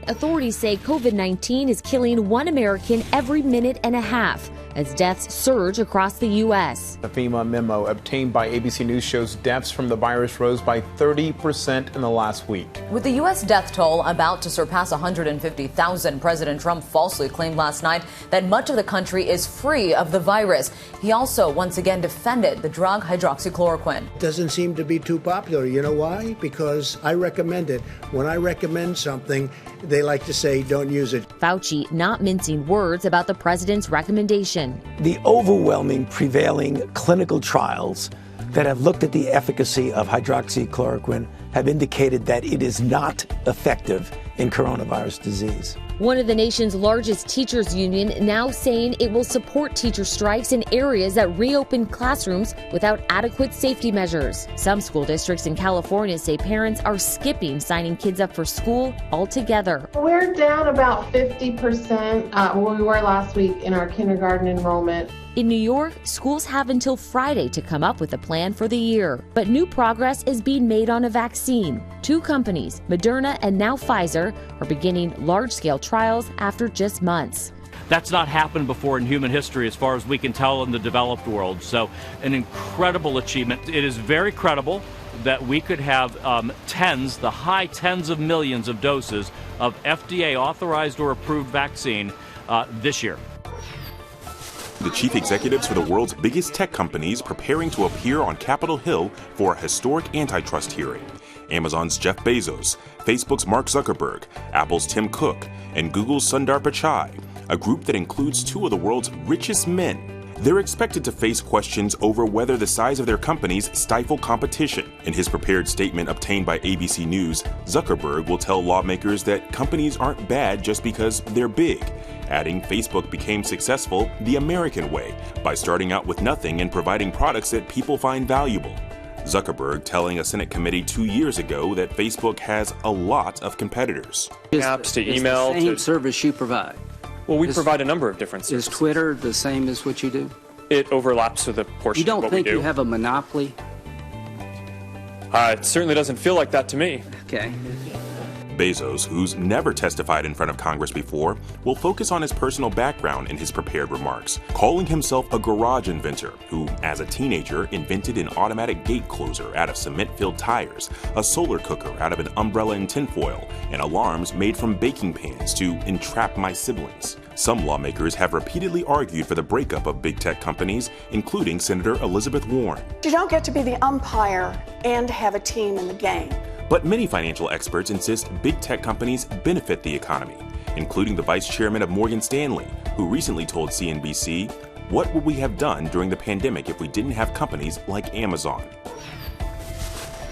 authorities say COVID-19 is killing one American every minute and a half as deaths surge across the U.S. A FEMA memo obtained by ABC News shows deaths from the virus rose by 30% in the last week. With the U.S. death toll about to surpass 150,000, President Trump falsely claimed last night that much of the country is free of the virus. He also once again defended the drug hydroxychloroquine. Doesn't seem to be too popular. You know why? Because I recommend it. When I recommend something, they like to say don't use it. Fauci not mincing words about the president's recommendation. The overwhelming prevailing clinical trials that have looked at the efficacy of hydroxychloroquine have indicated that it is not effective in coronavirus disease. One of the nation's largest teachers union now saying it will support teacher strikes in areas that reopen classrooms without adequate safety measures. Some school districts in California say parents are skipping signing kids up for school altogether. We're down about 50% where we were last week in our kindergarten enrollment. In New York, schools have until Friday to come up with a plan for the year. But new progress is being made on a vaccine. Two companies, Moderna and now Pfizer, are beginning large-scale trials after just months. That's not happened before in human history as far as we can tell in the developed world. So an incredible achievement. It is very credible that we could have the high tens of millions of doses of FDA authorized or approved vaccine this year. The chief executives for the world's biggest tech companies preparing to appear on Capitol Hill for a historic antitrust hearing. Amazon's Jeff Bezos, Facebook's Mark Zuckerberg, Apple's Tim Cook, and Google's Sundar Pichai, a group that includes two of the world's richest men. They're expected to face questions over whether the size of their companies stifle competition. In his prepared statement obtained by ABC News, Zuckerberg will tell lawmakers that companies aren't bad just because they're big, adding Facebook became successful the American way by starting out with nothing and providing products that people find valuable. Zuckerberg telling a Senate committee 2 years ago that Facebook has a lot of competitors. Apps to email. The same service you provide. Well, we provide a number of different services. Is Twitter the same as what you do? It overlaps with a portion of what we do. You don't think you have a monopoly? It certainly doesn't feel like that to me. Okay. Bezos, who's never testified in front of Congress before, will focus on his personal background in his prepared remarks, calling himself a garage inventor who, as a teenager, invented an automatic gate closer out of cement-filled tires, a solar cooker out of an umbrella and tinfoil, and alarms made from baking pans to entrap my siblings. Some lawmakers have repeatedly argued for the breakup of big tech companies, including Senator Elizabeth Warren. You don't get to be the umpire and have a team in the game. But many financial experts insist big tech companies benefit the economy, including the vice chairman of Morgan Stanley, who recently told CNBC, "What would we have done during the pandemic if we didn't have companies like Amazon?"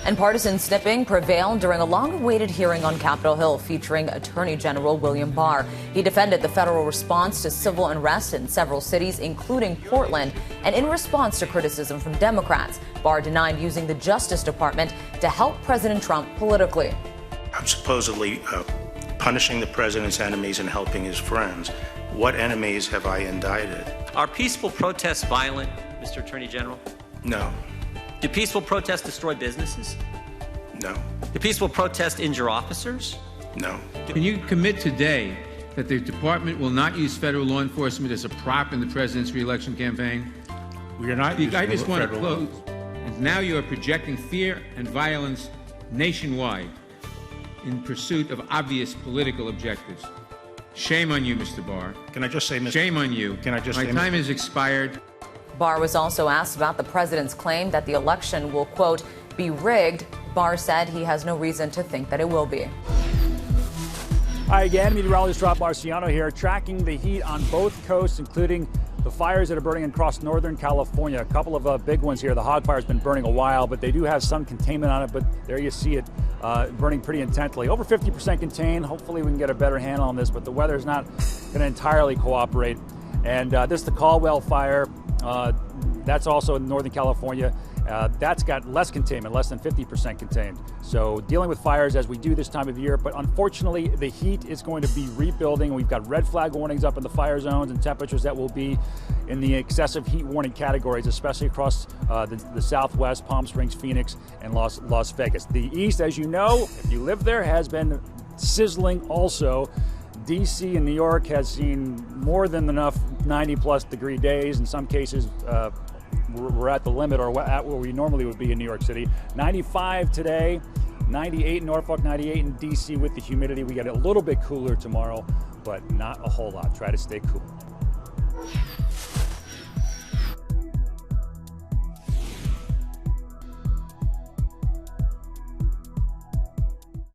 And partisan snipping prevailed during a long-awaited hearing on Capitol Hill featuring Attorney General William Barr. He defended the federal response to civil unrest in several cities, including Portland. And in response to criticism from Democrats, Barr denied using the Justice Department to help President Trump politically. I'm supposedly punishing the president's enemies and helping his friends. What enemies have I indicted? Are peaceful protests violent, Mr. Attorney General? No. Do peaceful protests destroy businesses? No. Do peaceful protests injure officers? No. Can you commit today that the department will not use federal law enforcement as a prop in the president's re-election campaign? We are not using I just want to federal close. And now you are projecting fear and violence nationwide in pursuit of obvious political objectives. Shame on you, Mr. Barr. Can I just say, Mr. Shame on you. Can I just My say, time has expired. Barr was also asked about the president's claim that the election will, quote, be rigged. Barr said he has no reason to think that it will be. Hi again, meteorologist Rob Marciano here, tracking the heat on both coasts, including the fires that are burning across Northern California. A couple of big ones here. The hog fire has been burning a while, but they do have some containment on it, but there you see it burning pretty intensely. Over 50% contained. Hopefully we can get a better handle on this, but the weather is not going to entirely cooperate. And this is the Caldwell fire. That's also in Northern California. That's got less containment, less than 50% contained. So dealing with fires as we do this time of year, but unfortunately the heat is going to be rebuilding. We've got red flag warnings up in the fire zones and temperatures that will be in the excessive heat warning categories, especially across the Southwest, Palm Springs, Phoenix, and Las Vegas. The East, as you know, if you live there, has been sizzling also. D.C. and New York has seen more than enough 90-plus degree days. In some cases, we're at the limit, or at where we normally would be in New York City. 95 today, 98 in Norfolk, 98 in D.C. with the humidity. We get a little bit cooler tomorrow, but not a whole lot. Try to stay cool.